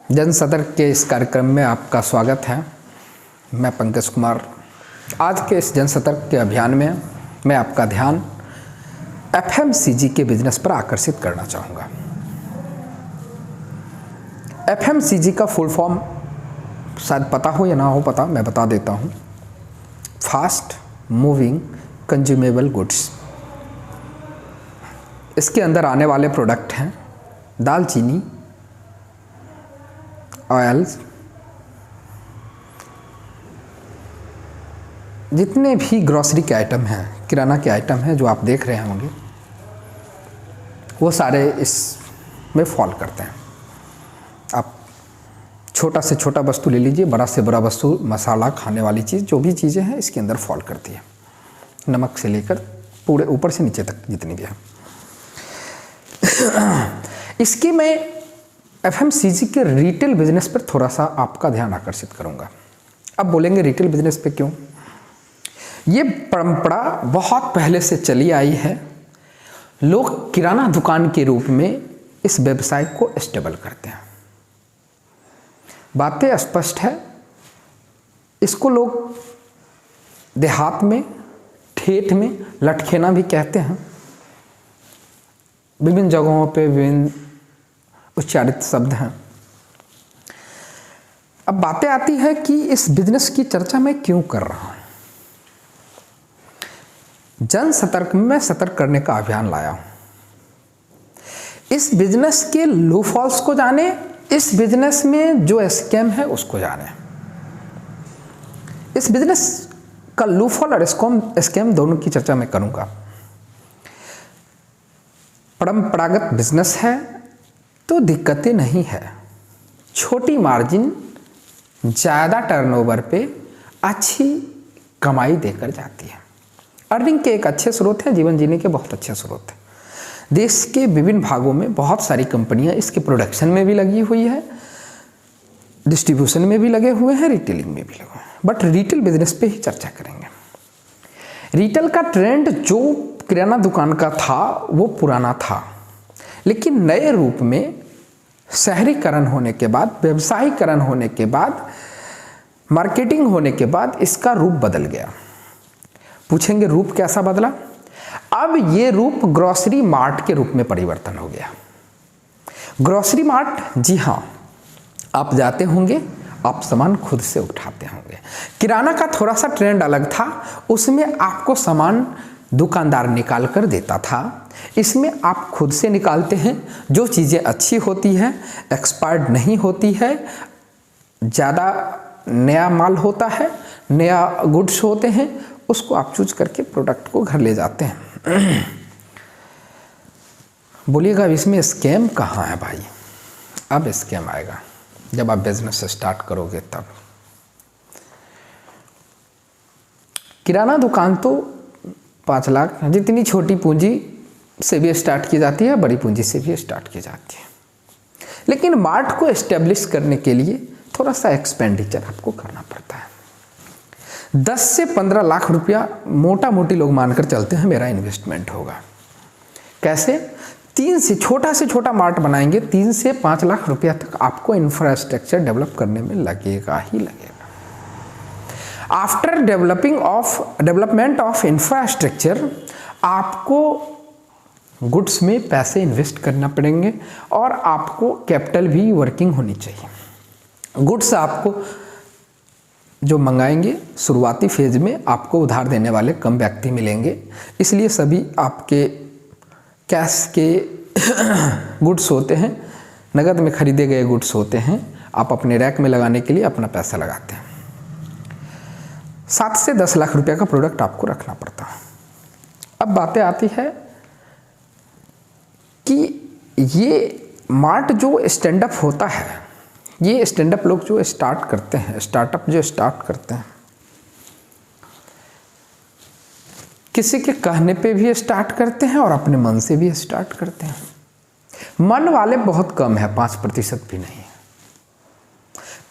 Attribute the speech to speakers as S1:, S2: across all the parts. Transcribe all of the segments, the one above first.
S1: जन सतर्क के इस कार्यक्रम में आपका स्वागत है। मैं पंकज कुमार। आज के इस जन सतर्क के अभियान में मैं आपका ध्यान एफएमसीजी के बिजनेस पर आकर्षित करना चाहूँगा। एफएमसीजी का फुल फॉर्म शायद पता हो या ना हो पता, मैं बता देता हूँ। Fast moving consumable goods. इसके अंदर आने वाले प्रोडक्ट हैं दालचीनी, ऑयल्स, जितने भी ग्रॉसरी के आइटम हैं, किराना के आइटम हैं जो आप देख रहे होंगे, वो सारे इसमें फॉल करते हैं। आप छोटा से छोटा वस्तु ले लीजिए, बड़ा से बड़ा वस्तु, मसाला, खाने वाली चीज़, जो भी चीज़ें हैं इसके अंदर फॉल करती है। नमक से लेकर पूरे ऊपर से नीचे तक जितनी भी है। इसकी मैं एफएमसीजी के रिटेल बिजनेस पर थोड़ा सा आपका ध्यान आकर्षित करूंगा। अब बोलेंगे रिटेल बिजनेस पे क्यों? ये परंपरा बहुत पहले से चली आई है। लोग किराना दुकान के रूप में इस व्यवसाय को स्टेबल करते हैं। बातें स्पष्ट है। इसको लोग देहात में, ठेठ में लटखेना भी कहते हैं। विभिन्न जगहों पे विभिन्न उच्चारित शब्द हैं। अब बातें आती है कि इस बिजनेस की चर्चा मैं क्यों कर रहा हूं। जन सतर्क में सतर्क करने का अभियान लाया हूं। इस बिजनेस के लूपहोल्स को जाने, इस बिजनेस में जो स्कैम है उसको जाने। इस बिजनेस का लूपहोल और स्कैम दोनों की चर्चा मैं करूंगा। परंपरागत बिजनेस है तो दिक्कतें नहीं है। छोटी मार्जिन, ज़्यादा टर्नओवर पे अच्छी कमाई देकर जाती है। अर्निंग के एक अच्छे स्रोत हैं, जीवन जीने के बहुत अच्छे स्रोत हैं। देश के विभिन्न भागों में बहुत सारी कंपनियां इसके प्रोडक्शन में भी लगी हुई है, डिस्ट्रीब्यूशन में भी लगे हुए हैं, रिटेलिंग में भी लगे हुए हैं। बट रिटेल बिजनेस पे ही चर्चा करेंगे। रिटेल का ट्रेंड जो किराना दुकान का था वो पुराना था, लेकिन नए रूप में शहरीकरण होने के बाद, व्यवसायीकरण होने के बाद, मार्केटिंग होने के बाद इसका रूप बदल गया। पूछेंगे रूप कैसा बदला? अब ये रूप ग्रोसरी मार्ट के रूप में परिवर्तन हो गया। ग्रोसरी मार्ट, जी हाँ, आप जाते होंगे, आप सामान खुद से उठाते होंगे। किराना का थोड़ा सा ट्रेंड अलग था। उसमें आपको सामान दुकानदार निकाल कर देता था। इसमें आप खुद से निकालते हैं। जो चीज़ें अच्छी होती हैं, एक्सपायर्ड नहीं होती है, ज़्यादा नया माल होता है, नया गुड्स होते हैं, उसको आप चूज करके प्रोडक्ट को घर ले जाते हैं। बोलिएगा इसमें स्कैम कहाँ है भाई? अब स्कैम आएगा जब आप बिजनेस स्टार्ट करोगे तब। किराना दुकान तो 5 लाख, जितनी छोटी पूंजी से भी स्टार्ट की जाती है, बड़ी पूंजी से भी स्टार्ट की जाती है। लेकिन मार्ट को एस्टेब्लिश करने के लिए थोड़ा सा एक्सपेंडिचर आपको करना पड़ता है। 10 से 15 लाख रुपया मोटा मोटी लोग मानकर चलते हैं मेरा इन्वेस्टमेंट होगा। कैसे? 3 से छोटा मार्ट बनाएंगे, 3 से 5 लाख रुपया तक आपको इंफ्रास्ट्रक्चर डेवलप करने में लगेगा ही लगेगा। आफ्टर डेवलपमेंट ऑफ इंफ्रास्ट्रक्चर आपको गुड्स में पैसे इन्वेस्ट करना पड़ेंगे और आपको कैपिटल भी वर्किंग होनी चाहिए। गुड्स आपको जो मंगाएंगे, शुरुआती फेज में आपको उधार देने वाले कम व्यक्ति मिलेंगे, इसलिए सभी आपके कैश के गुड्स होते हैं, नगद में खरीदे गए गुड्स होते हैं। आप अपने रैक में लगाने के लिए अपना पैसा लगाते हैं। 7 से 10 लाख रुपए का प्रोडक्ट आपको रखना पड़ता है। अब बातें आती है कि ये मार्ट जो स्टैंड अप होता है, ये स्टैंड अप लोग जो स्टार्ट करते हैं, स्टार्टअप जो स्टार्ट करते हैं, किसी के कहने पे भी स्टार्ट करते हैं और अपने मन से भी स्टार्ट करते हैं। मन वाले बहुत कम है, 5% भी नहीं है।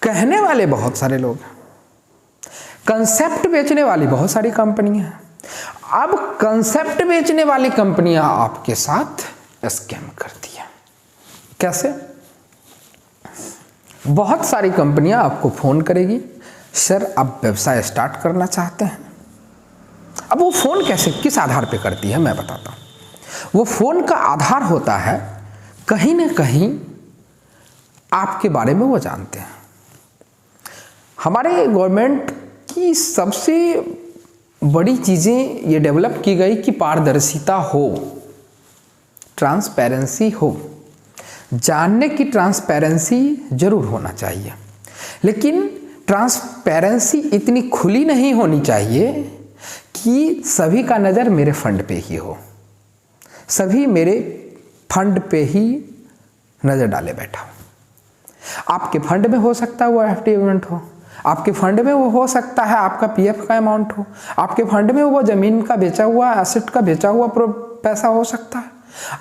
S1: कहने वाले बहुत सारे लोग हैं। कंसेप्ट बेचने वाली बहुत सारी कंपनियां हैं। अब कंसेप्ट बेचने वाली कंपनियां आपके साथ स्कैम करती हैं। कैसे? बहुत सारी कंपनियां आपको फ़ोन करेगी, सर आप व्यवसाय स्टार्ट करना चाहते हैं। अब वो फ़ोन कैसे, किस आधार पे करती है मैं बताता हूँ। वो फ़ोन का आधार होता है कहीं ना कहीं आपके बारे में वो जानते हैं। हमारे गवर्नमेंट की सबसे बड़ी चीज़ें ये डेवलप की गई कि पारदर्शिता हो, ट्रांसपेरेंसी हो। जानने की ट्रांसपेरेंसी जरूर होना चाहिए, लेकिन ट्रांसपेरेंसी इतनी खुली नहीं होनी चाहिए कि सभी का नज़र मेरे फंड पे ही हो, सभी मेरे फंड पे ही नज़र डाले बैठा हो। आपके फंड में हो सकता है वो एफडी इवेंट हो, आपके फंड में वो हो सकता है आपका पीएफ का अमाउंट हो, आपके फंड में वो ज़मीन का बेचा हुआ, एसेट का बेचा हुआ पैसा हो सकता है,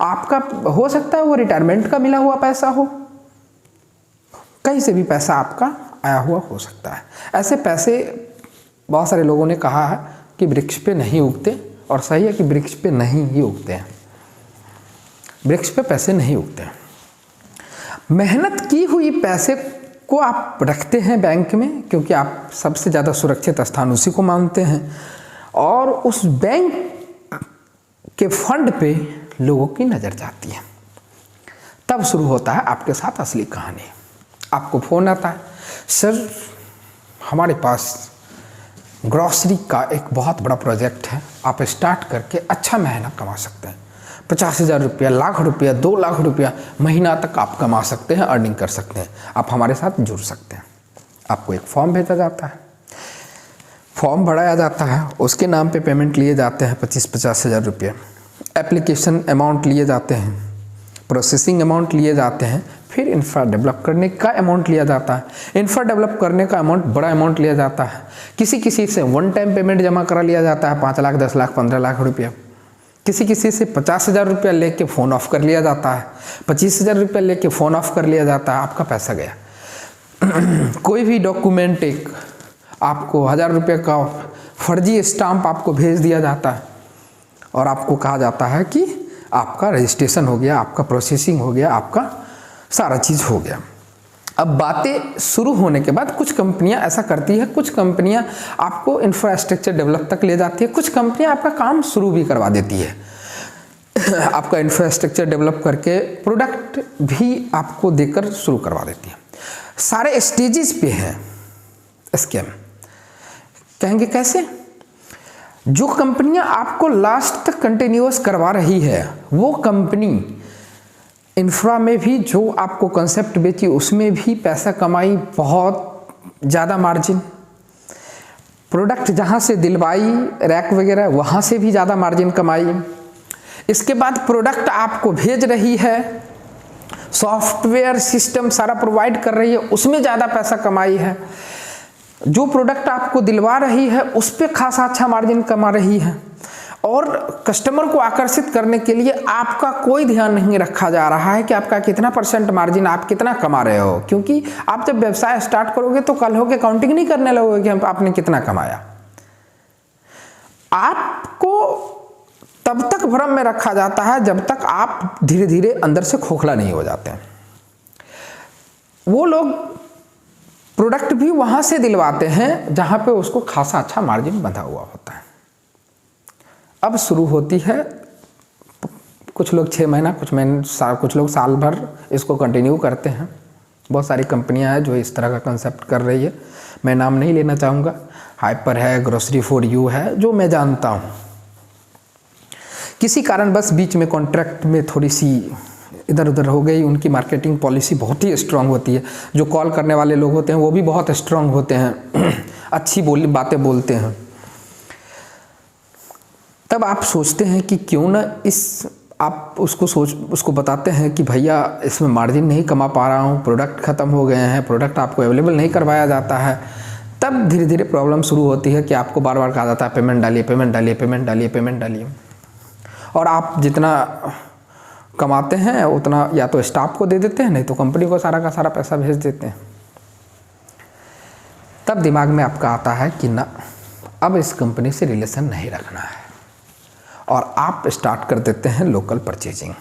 S1: आपका हो सकता है वो रिटायरमेंट का मिला हुआ पैसा हो, कहीं से भी पैसा आपका आया हुआ हो सकता है। ऐसे पैसे बहुत सारे लोगों ने कहा है कि वृक्ष पे नहीं उगते, और सही है कि वृक्ष पे नहीं ही उगते हैं, वृक्ष पे पैसे नहीं उगते हैं। मेहनत की हुई पैसे को आप रखते हैं बैंक में, क्योंकि आप सबसे ज़्यादा सुरक्षित स्थान उसी को मानते हैं, और उस बैंक के फंड पे लोगों की नज़र जाती है। तब शुरू होता है आपके साथ असली कहानी। आपको फ़ोन आता है, सर हमारे पास ग्रॉसरी का एक बहुत बड़ा प्रोजेक्ट है, आप स्टार्ट करके अच्छा महीना कमा सकते हैं, 50,000 रुपया, लाख रुपया, 2 लाख रुपया महीना तक आप कमा सकते हैं, अर्निंग कर सकते हैं, आप हमारे साथ जुड़ सकते हैं। आपको एक फॉर्म भेजा जाता है, फॉर्म भराया जाता है, उसके नाम पे पेमेंट लिए जाते हैं 25-50 हज़ार रुपये, एप्लीकेशन अमाउंट लिए जाते हैं, प्रोसेसिंग अमाउंट लिए जाते हैं, फिर इंफ्रा डेवलप करने का अमाउंट लिया जाता है। इंफ्रा डेवलप करने का अमाउंट बड़ा अमाउंट लिया जाता है। किसी से वन टाइम पेमेंट जमा करा लिया जाता है 5 लाख, 10 लाख, 15 लाख रुपया। किसी से 50,000 रुपया लेके फ़ोन ऑफ कर लिया जाता है, 25,000 रुपया लेके फ़ोन ऑफ कर लिया जाता है, आपका पैसा गया। कोई भी डॉक्यूमेंट एक आपको 1,000 रुपये का फर्जी स्टाम्प आपको भेज दिया जाता है, और आपको कहा जाता है कि आपका रजिस्ट्रेशन हो गया, आपका प्रोसेसिंग हो गया, आपका सारा चीज़ हो गया। अब बातें शुरू होने के बाद कुछ कंपनियां ऐसा करती है, कुछ कंपनियां आपको इंफ्रास्ट्रक्चर डेवलप तक ले जाती है, कुछ कंपनियां आपका काम शुरू भी करवा देती है। आपका इंफ्रास्ट्रक्चर डेवलप करके प्रोडक्ट भी आपको देकर शुरू करवा देती है। सारे स्टेजेस पे है स्कैम। कहेंगे कैसे? जो कंपनियां आपको लास्ट तक कंटिन्यूअस करवा रही है, वो कंपनी इंफ्रा में भी जो आपको कंसेप्ट बेची उसमें भी पैसा कमाई, बहुत ज़्यादा मार्जिन। प्रोडक्ट जहाँ से दिलवाई, रैक वगैरह, वहाँ से भी ज़्यादा मार्जिन कमाई। इसके बाद प्रोडक्ट आपको भेज रही है, सॉफ्टवेयर सिस्टम सारा प्रोवाइड कर रही है, उसमें ज़्यादा पैसा कमाई है। जो प्रोडक्ट आपको दिलवा रही है उस पर खासा अच्छा मार्जिन कमा रही है, और कस्टमर को आकर्षित करने के लिए आपका कोई ध्यान नहीं रखा जा रहा है कि आपका कितना % मार्जिन, आप कितना कमा रहे हो। क्योंकि आप जब व्यवसाय स्टार्ट करोगे तो कल होके काउंटिंग नहीं करने लगोगे कि आपने कितना कमाया। आपको तब तक भ्रम में रखा जाता है जब तक आप धीरे धीरे अंदर से खोखला नहीं हो जाते हैं। वो लोग प्रोडक्ट भी वहां से दिलवाते हैं जहां पे उसको खासा अच्छा मार्जिन बंधा हुआ होता है। अब शुरू होती है, कुछ लोग 6 महीना, कुछ लोग साल भर इसको कंटिन्यू करते हैं। बहुत सारी कंपनियां हैं जो इस तरह का कंसेप्ट कर रही है, मैं नाम नहीं लेना चाहूँगा। हाइपर है, ग्रोसरी फॉर यू है, जो मैं जानता हूँ। किसी कारण बस बीच में कॉन्ट्रैक्ट में थोड़ी सी इधर उधर हो गई। उनकी मार्केटिंग पॉलिसी बहुत ही स्ट्रांग होती है, जो कॉल करने वाले लोग होते हैं वो भी बहुत स्ट्रांग होते हैं, अच्छी बातें बोलते हैं। तब आप सोचते हैं कि क्यों ना आप उसको बताते हैं कि भैया इसमें मार्जिन नहीं कमा पा रहा हूँ, प्रोडक्ट ख़त्म हो गए हैं, प्रोडक्ट आपको अवेलेबल नहीं करवाया जाता है। तब धीरे धीरे प्रॉब्लम शुरू होती है कि आपको बार बार कहा जाता है पेमेंट डालिए, पेमेंट डालिए, पेमेंट डालिए, पेमेंट डालिए, और आप जितना कमाते हैं उतना या तो स्टाफ को दे देते हैं, नहीं तो कंपनी को सारा का सारा पैसा भेज देते हैं। तब दिमाग में आपका आता है कि ना, अब इस कंपनी से रिलेशन नहीं रखना है, और आप स्टार्ट कर देते हैं local purchasing.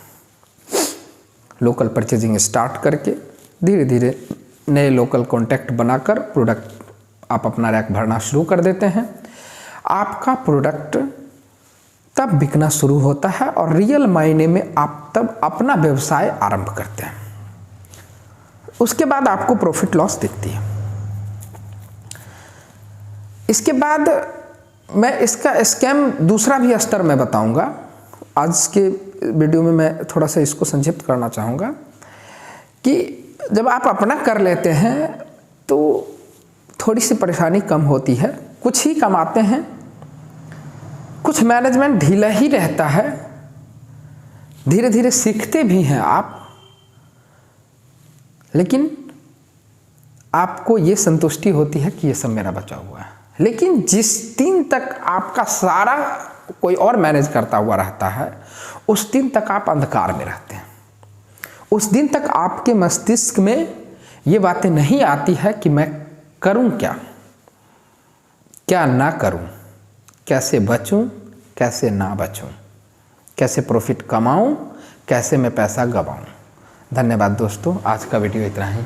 S1: Local purchasing start करके धीरे धीरे नए लोकल कॉन्टैक्ट बनाकर प्रोडक्ट आप अपना रैक भरना शुरू कर देते हैं। आपका प्रोडक्ट तब बिकना शुरू होता है और रियल मायने में आप तब अपना व्यवसाय आरंभ करते हैं। उसके बाद आपको प्रॉफिट लॉस दिखती है। इसके बाद मैं इसका स्कैम दूसरा भी स्तर में बताऊंगा। आज के वीडियो में मैं थोड़ा सा इसको संक्षिप्त करना चाहूँगा कि जब आप अपना कर लेते हैं तो थोड़ी सी परेशानी कम होती है, कुछ ही कमाते हैं, कुछ मैनेजमेंट ढीला ही रहता है, धीरे धीरे सीखते भी हैं आप, लेकिन आपको ये संतुष्टि होती है कि ये सब मेरा बचा हुआ है। लेकिन जिस दिन तक आपका सारा कोई और मैनेज करता हुआ रहता है, उस दिन तक आप अंधकार में रहते हैं। उस दिन तक आपके मस्तिष्क में ये बातें नहीं आती है कि मैं करूं क्या, क्या ना करूं, कैसे बचूं, कैसे ना बचूं, कैसे प्रॉफिट कमाऊं, कैसे मैं पैसा गंवाऊं। धन्यवाद दोस्तों, आज का वीडियो इतना ही।